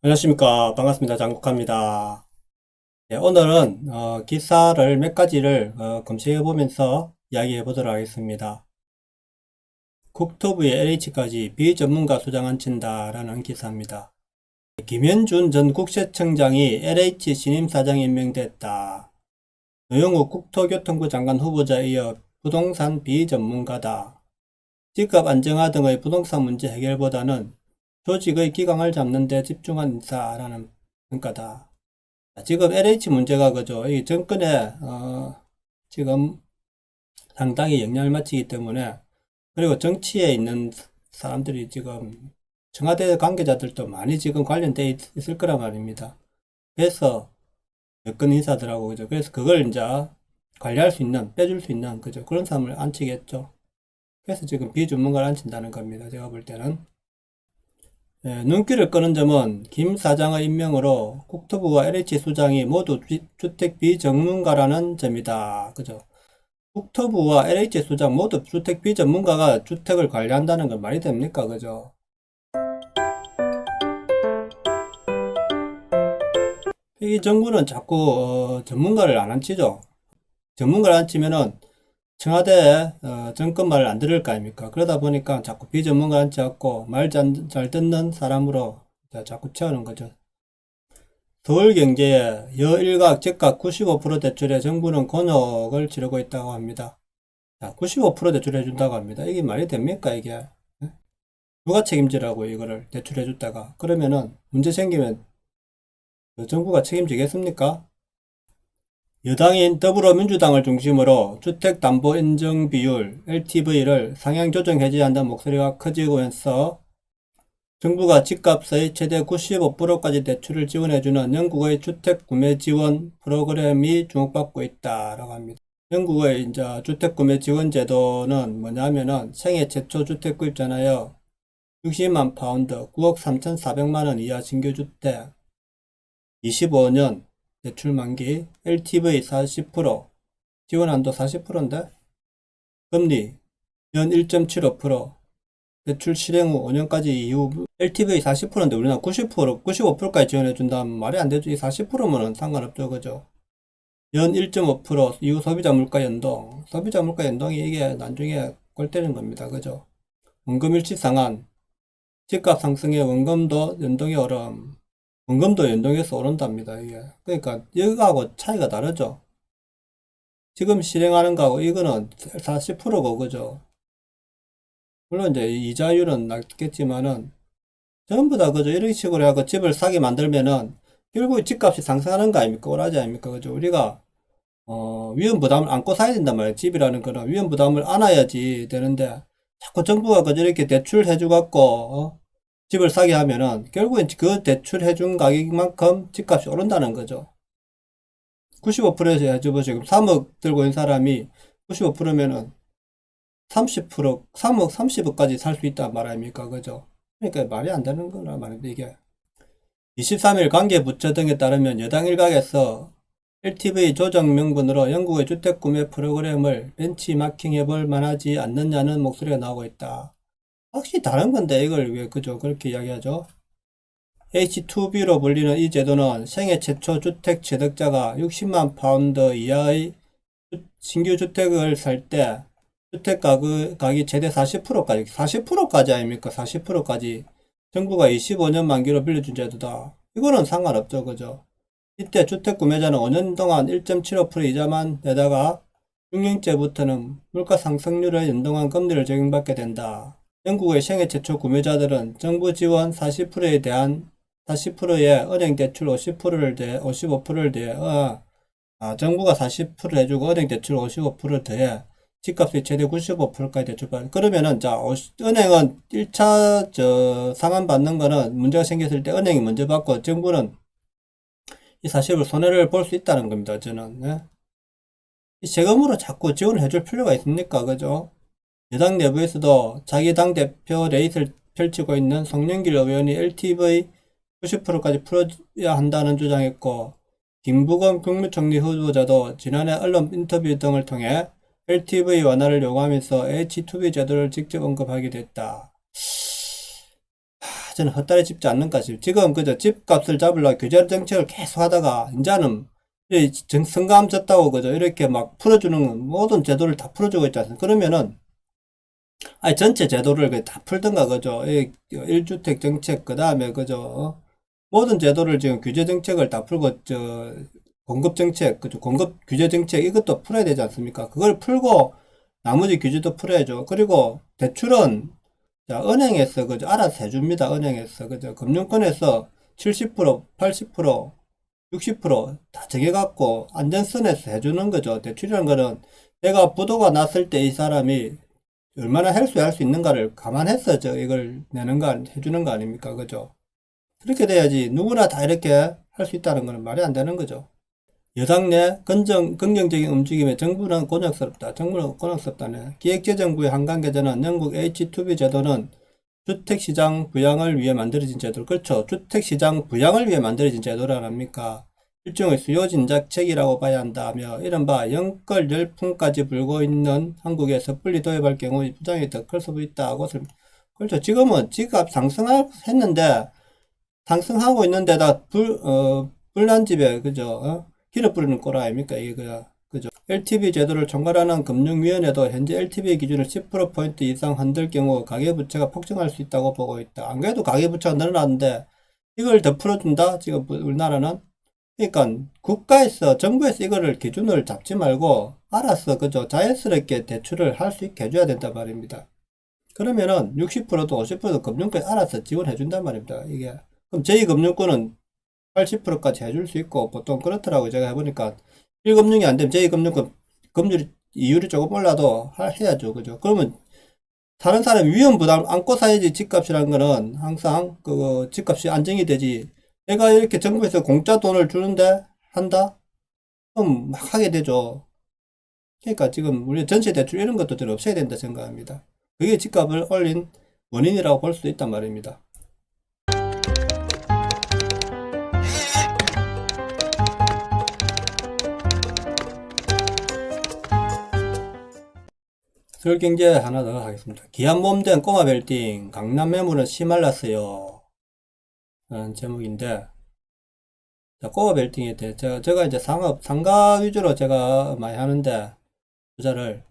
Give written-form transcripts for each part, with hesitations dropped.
안녕하십니까. 반갑습니다. 장국합니다. 오늘은 기사를 몇 가지를 검색해 보면서 이야기해 보도록 하겠습니다. 국토부의 LH까지 비전문가 수장 앉힌다라는 기사입니다. 김현준 전 국세청장이 LH 신임사장에 임명됐다. 노영욱 국토교통부 장관 후보자에 이어 부동산 비전문가다. 집값 안정화 등의 부동산 문제 해결보다는 조직의 기강을 잡는 데 집중한 인사라는 평가다. 지금 LH 문제가 그죠. 이 정권에 지금 상당히 영향을 미치기 때문에, 그리고 정치에 있는 사람들이 지금 청와대 관계자들도 많이 지금 관련돼 있을 거란 말입니다. 그래서 여권 인사들하고 그죠. 그래서 그걸 이제 관리할 수 있는, 빼줄 수 있는 그죠. 그런 사람을 앉히겠죠. 그래서 지금 비전문가를 앉힌다는 겁니다. 제가 볼 때는. 눈길을 끄는 점은 김 사장의 임명으로 국토부와 LH 수장이 모두 주택 비전문가라는 점이다. 그죠? 국토부와 LH 수장 모두 주택 비전문가가 주택을 관리한다는 건 말이 됩니까? 그죠? 이 정부는 자꾸 전문가를 안 앉히죠. 전문가를 앉히면은 청와대 정권 말을 안 들을 거 아닙니까? 그러다 보니까 자꾸 비전문가 앉혀갖고 말 잘 듣는 사람으로 자꾸 채우는 거죠. 서울경제의 여일각 즉각 95% 대출에 정부는 곤혹을 치르고 있다고 합니다. 자, 95% 대출해준다고 합니다. 이게 말이 됩니까, 이게? 예? 누가 책임지라고 이거를 대출해줬다가. 그러면은 문제 생기면 정부가 책임지겠습니까? 여당인 더불어민주당을 중심으로 주택담보인정비율 LTV를 상향 조정해줘야 한다는 목소리가 커지면서 정부가 집값의 최대 95%까지 대출을 지원해주는 영국의 주택 구매 지원 프로그램이 주목받고 있다라고 합니다. 영국의 이제 주택 구매 지원 제도는 뭐냐면은 생애 최초 주택 구입자나요 60만 파운드, 9억 3,400만 원 이하 신규 주택, 25년 대출 만기, LTV 40%, 지원 한도 40%인데 금리 연 1.75%, 대출 실행 후 5년까지 이후 LTV 40%인데 우리나라 90%, 95%까지 지원해준다면 말이 안 되죠. 이 40%면은 상관없죠. 그죠? 연 1.5% 이후 소비자 물가 연동. 소비자 물가 연동이 이게 나중에 골 때리는 겁니다. 그죠? 원금 일치 상한. 집값 상승에 원금도 연동이 어려움. 원금도 연동해서 오른답니다. 이게. 그러니까 여기하고 차이가 다르죠. 지금 실행하는 거하고 이거는 40%고 그죠? 물론 이제 이자율은 낮겠지만은 전부 다 그죠. 이런 식으로 해서 집을 사게 만들면은 결국 집값이 상승하는 거 아닙니까? 오라지 아닙니까? 그죠? 우리가 위험 부담을 안고 사야 된단 말이에요. 집이라는 거는 위험 부담을 안아야지 되는데 자꾸 정부가 그저 이렇게 대출해 주갖고 집을 사게 하면은 결국엔 그 대출해 준 가격만큼 집값이 오른다는 거죠. 95%에서 해줘보세요. 지금 3억 들고 있는 사람이 95%면은 30%, 3억 30억까지 살 수 있단 말 아닙니까? 그죠? 그러니까 말이 안 되는 거란 말인데 이게 23일 관계부처 등에 따르면 여당 일각에서 LTV 조정 명분으로 영국의 주택구매 프로그램을 벤치마킹해 볼 만하지 않느냐는 목소리가 나오고 있다. 확실히 다른 건데 이걸 왜 그죠? 그렇게 이야기하죠? H2B로 불리는 이 제도는 생애 최초 주택 취득자가 60만 파운드 이하의 신규 주택을 살 때 주택 가격이 최대 40%까지 아닙니까? 40%까지 정부가 25년 만기로 빌려준 제도다. 이거는 상관없죠. 그죠? 이때 주택 구매자는 5년 동안 1.75% 이자만 내다가 6년째부터는 물가 상승률에 연동한 금리를 적용받게 된다. 영국의 생애 최초 구매자들은 정부 지원 40%에 대한 40%의 은행 대출 55%를 대해 정부가 40% 해주고 은행 대출 55% 더해 집값이 최대 95%까지 대출받는. 그러면은 자 은행은 1차 상환 받는 거는 문제가 생겼을 때 은행이 먼저 받고 정부는 이 사실을 손해를 볼 수 있다는 겁니다. 저는. 네? 이 세금으로 자꾸 지원을 해줄 필요가 있습니까? 그죠? 여당 내부에서도 자기 당대표 레이스를 펼치고 있는 송영길 의원이 LTV 90%까지 풀어야 한다는 주장했고, 김부겸 국무총리 후보자도 지난해 언론 인터뷰 등을 통해 LTV 완화를 요구하면서 H2B 제도를 직접 언급하기도 했다. 저는 헛다리 짚지 않는가 싶어요. 지금 그저 집값을 잡으려고 규제 정책을 계속 하다가 이제는 성감 졌다고 그저 이렇게 막 풀어주는 모든 제도를 다 풀어주고 있지 않습니까? 그러면은 아니 전체 제도를 다 풀든가 그죠? 1주택 정책 그다음에 그죠? 모든 제도를 지금 규제 정책을 다 풀고 공급 정책 그죠? 공급 규제 정책 이것도 풀어야 되지 않습니까? 그걸 풀고 나머지 규제도 풀어야죠. 그리고 대출은 자, 은행에서 그죠? 알아서 해줍니다. 은행에서 그죠? 금융권에서 70%, 80%, 60%다 정해갖고 안전선에서 해주는 거죠. 대출이라는 거는 내가 부도가 났을 때 이 사람이 얼마나 할 수 있는가를 감안해서 이걸 내는 거, 해주는 거 아닙니까? 그죠? 그렇게 돼야지 누구나 다 이렇게 할 수 있다는 거는 말이 안 되는 거죠. 여당 내 긍정적인 움직임에 정부는 곤욕스럽다. 정부는 곤욕스럽다네. 기획재정부의 한강개정은 영국 H2B 제도는 주택시장 부양을 위해 만들어진 제도. 그렇죠. 주택시장 부양을 위해 만들어진 제도란 합니까? 일종의 수요진작책이라고 봐야 한다며 이른바 영끌 열풍까지 불고 있는 한국에 섣불리 도입할 경우 부작용이 더 클 수도 있다고. 그렇죠. 지금은 집값 상승했는데 상승하고 있는데다 불난집에 그죠? 기름 뿌리는 꼴 아닙니까? 이게 그죠? LTV 제도를 총괄하는 금융위원회도 현재 LTV 기준을 10%포인트 이상 흔들 경우 가계부채가 폭증할 수 있다고 보고 있다. 안 그래도 가계부채가 늘어났는데 이걸 더 풀어준다? 지금 우리나라는? 그러니까 국가에서 정부에서 이거를 기준을 잡지 말고 알아서 그죠? 자연스럽게 대출을 할 수 있게 해줘야 된단 말입니다. 그러면은 60%도 50%도 금융권이 알아서 지원해 준단 말입니다. 이게 그럼 제2금융권은 80%까지 해줄 수 있고 보통 그렇더라고요. 제가 해보니까 1금융이 안 되면 제2금융권 금리 이율이 조금 올라도 해야죠. 그죠? 그러면 다른 사람 위험 부담 안고 사야지. 집값이라는 거는 항상 그 집값이 안정이 되지. 내가 이렇게 정부에서 공짜 돈을 주는데 한다? 그럼 막 하게 되죠. 그러니까 지금 우리 전세 대출 이런 것도 좀 없애야 된다 생각합니다. 그게 집값을 올린 원인이라고 볼 수 있단 말입니다. 서울경제 하나 더 하겠습니다. 기한 몸된 꼬마 빌딩 강남 매물은 심할랐어요 라는 제목인데, 자, 꼬마 빌딩에 대해 제가 이제 상가 위주로 제가 많이 하는데 투자를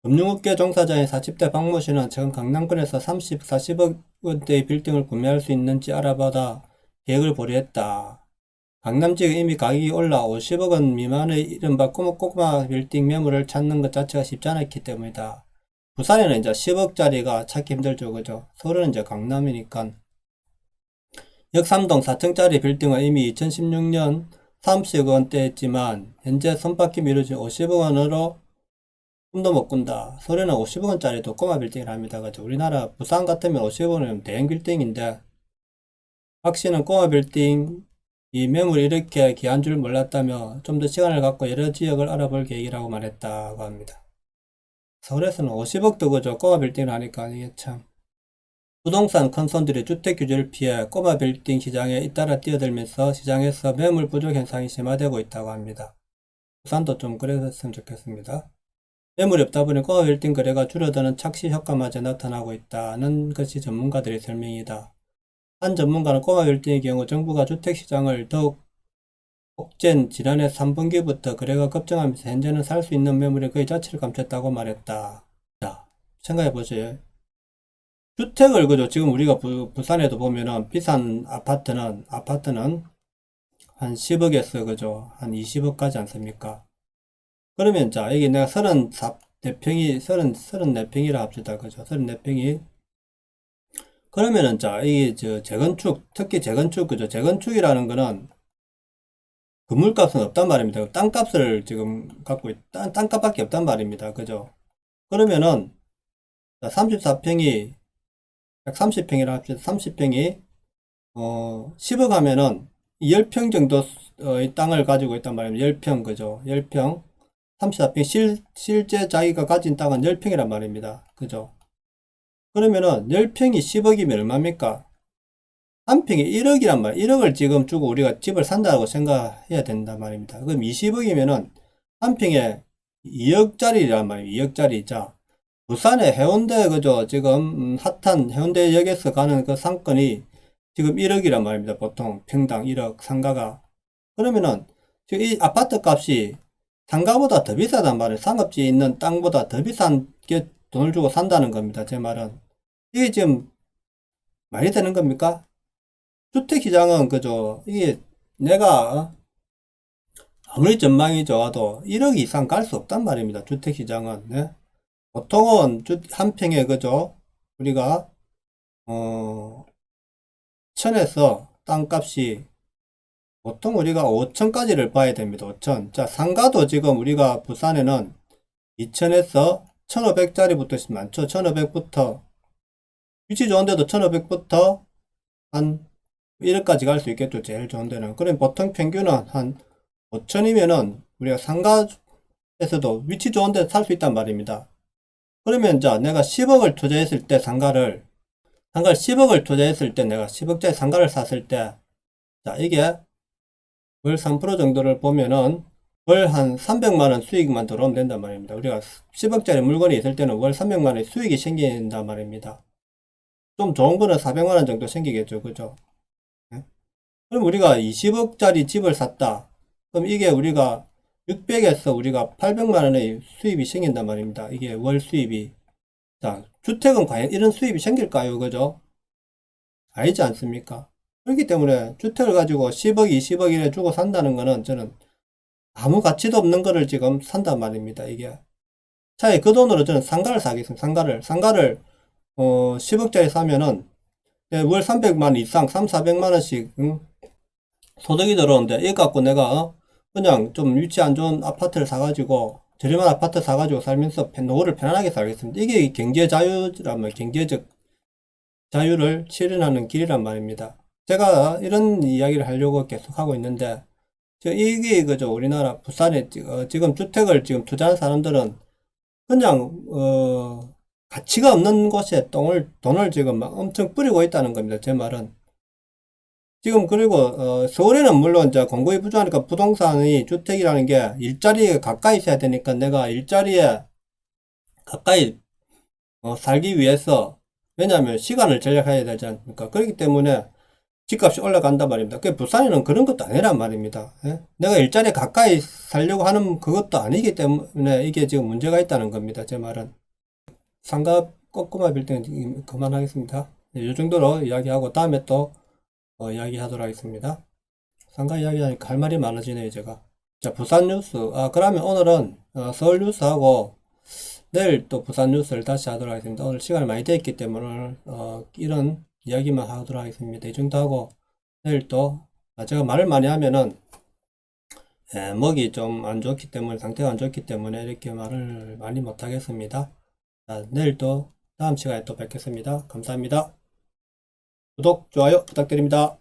금융업계 종사자인 40대 박모 씨는 최근 강남권에서 30, 40억 원대의 빌딩을 구매할 수 있는지 알아보다 계획을 보류했다. 강남 지역에 이미 가격이 올라 50억 원 미만의 이른바 꼬마 빌딩 매물을 찾는 것 자체가 쉽지 않았기 때문이다. 부산에는 이제 10억짜리가 찾기 힘들죠, 그죠? 서울은 이제 강남이니까. 역삼동 4층짜리 빌딩은 이미 2016년 30억 원대였지만 현재 손바뀜 이루어진 50억 원으로 꿈도 못 꾼다. 서울에는 50억 원짜리도 꼬마 빌딩을 합니다, 그죠? 우리나라 부산 같으면 50억 원이면 대형 빌딩인데 박 씨는 꼬마 빌딩 이 매물이 이렇게 귀한 줄 몰랐다며 좀 더 시간을 갖고 여러 지역을 알아볼 계획이라고 말했다고 합니다. 서울에서는 50억도 그죠? 꼬마 빌딩을 하니까 이게 참. 부동산 큰 손들이 주택 규제를 피해 꼬마 빌딩 시장에 잇따라 뛰어들면서 시장에서 매물 부족 현상이 심화되고 있다고 합니다. 부산도 좀 그랬으면 좋겠습니다. 매물이 없다 보니 꼬마 빌딩 거래가 줄어드는 착시 효과마저 나타나고 있다는 것이 전문가들의 설명이다. 한 전문가는 꼬마 빌딩의 경우 정부가 주택시장을 더욱 폭젠 지난해 3분기부터 거래가 급증하면서 현재는 살 수 있는 매물의 거의 자체를 감췄다고 말했다. 자, 생각해보세요. 주택을 그죠? 지금 우리가 부산에도 보면은 비싼 아파트는 한 10억에서 그죠? 한 20억까지 않습니까? 그러면 자, 여기 내가 34평이라 합시다. 그죠? 34평이. 그러면은 자, 이게 재건축, 특히 재건축, 그죠? 재건축이라는 거는 건물값은 없단 말입니다. 땅값을 지금 갖고 땅값밖에 없단 말입니다. 그죠? 그러면은 34평이 130평이라 합시다. 30평이 10억 하면은 10평 정도의 땅을 가지고 있단 말입니다. 10평 그죠? 10평 34평 실제 자기가 가진 땅은 10평이란 말입니다. 그죠? 그러면은 10평이 10억이면 얼마입니까? 한 평에 1억이란 말. 1억을 지금 주고 우리가 집을 산다고 생각해야 된단 말입니다. 그럼 20억이면은 한 평에 2억짜리란 말이에요. 2억짜리. 자, 부산의 해운대 그죠? 지금 핫한 해운대역에서 가는 그 상권이 지금 1억이란 말입니다. 보통 평당 1억 상가가. 그러면은 지금 이 아파트 값이 상가보다 더 비싸단 말이에요. 상업지에 있는 땅보다 더 비싼 게 돈을 주고 산다는 겁니다. 제 말은. 이게 지금 말이 되는 겁니까? 주택시장은 그죠? 이게 내가 아무리 전망이 좋아도 1억 이상 갈 수 없단 말입니다. 주택시장은. 네? 보통은 한 평에 그죠? 우리가 천에서 땅값이 보통 우리가 5천까지를 봐야 됩니다. 5천. 자, 상가도 지금 우리가 부산에는 2천에서 1,500짜리부터 많죠. 1,500부터 위치 좋은 데도 1,500부터 한 1억까지 갈 수 있겠죠. 제일 좋은 데는. 그럼 보통 평균은 한 5천이면은 우리가 상가에서도 위치 좋은 데 살 수 있단 말입니다. 그러면 자, 내가 10억을 투자했을 때 상가를 10억을 투자했을 때 내가 10억짜리 상가를 샀을 때 자, 이게 월 3% 정도를 보면은 월 한 300만원 수익만 들어오면 된단 말입니다. 우리가 10억짜리 물건이 있을 때는 월 300만원의 수익이 생긴단 말입니다. 좀 좋은 거는 400만원 정도 생기겠죠. 그죠? 네? 그럼 우리가 20억짜리 집을 샀다. 그럼 이게 우리가 600에서 우리가 800만원의 수입이 생긴단 말입니다. 이게 월 수입이. 자, 주택은 과연 이런 수입이 생길까요? 그죠? 아니지 않습니까? 그렇기 때문에 주택을 가지고 10억, 20억 이래 주고 산다는 거는 저는 아무 가치도 없는 거를 지금 산단 말입니다. 이게. 차라리 그 돈으로 저는 상가를 사겠습니다. 상가를 10억짜리 사면은 월 300만 이상, 3, 400만원씩 소득이 들어오는데 이거 갖고 내가 그냥 좀 위치 안 좋은 아파트를 사가지고 저렴한 아파트 사가지고 살면서 노후를 편안하게 살겠습니다. 이게 경제 자유라면 경제적 자유를 실현하는 길이란 말입니다. 제가 이런 이야기를 하려고 계속 하고 있는데 이게 그죠. 우리나라 부산에 지금 주택을 지금 투자한 사람들은 그냥 가치가 없는 곳에 돈을 지금 막 엄청 뿌리고 있다는 겁니다. 제 말은. 지금 그리고 서울에는 물론 이제 공급이 부족하니까 부동산이 주택이라는 게 일자리에 가까이 있어야 되니까 내가 일자리에 가까이 살기 위해서 왜냐하면 시간을 절약해야 되지 않습니까? 그렇기 때문에 집값이 올라간단 말입니다. 그 부산에는 그런 것도 아니란 말입니다. 예? 내가 일자리에 가까이 살려고 하는 그것도 아니기 때문에 이게 지금 문제가 있다는 겁니다. 제 말은. 상가 꼼꼼하게 빌 때는 그만하겠습니다. 네, 이 정도로 이야기하고 다음에 또 이야기하도록 하겠습니다. 상가 이야기하니까 할 말이 많아지네요, 제가. 자, 부산 뉴스. 그러면 오늘은 서울 뉴스하고 내일 또 부산 뉴스를 다시 하도록 하겠습니다. 오늘 시간이 많이 됐기 때문에 이런 이야기만 하도록 하겠습니다. 이 정도 하고 내일 또 제가 말을 많이 하면은 목이 좀 안 좋기 때문에 상태가 안 좋기 때문에 이렇게 말을 많이 못 하겠습니다. 자, 내일 또 다음 시간에 또 뵙겠습니다. 감사합니다. 구독, 좋아요 부탁드립니다.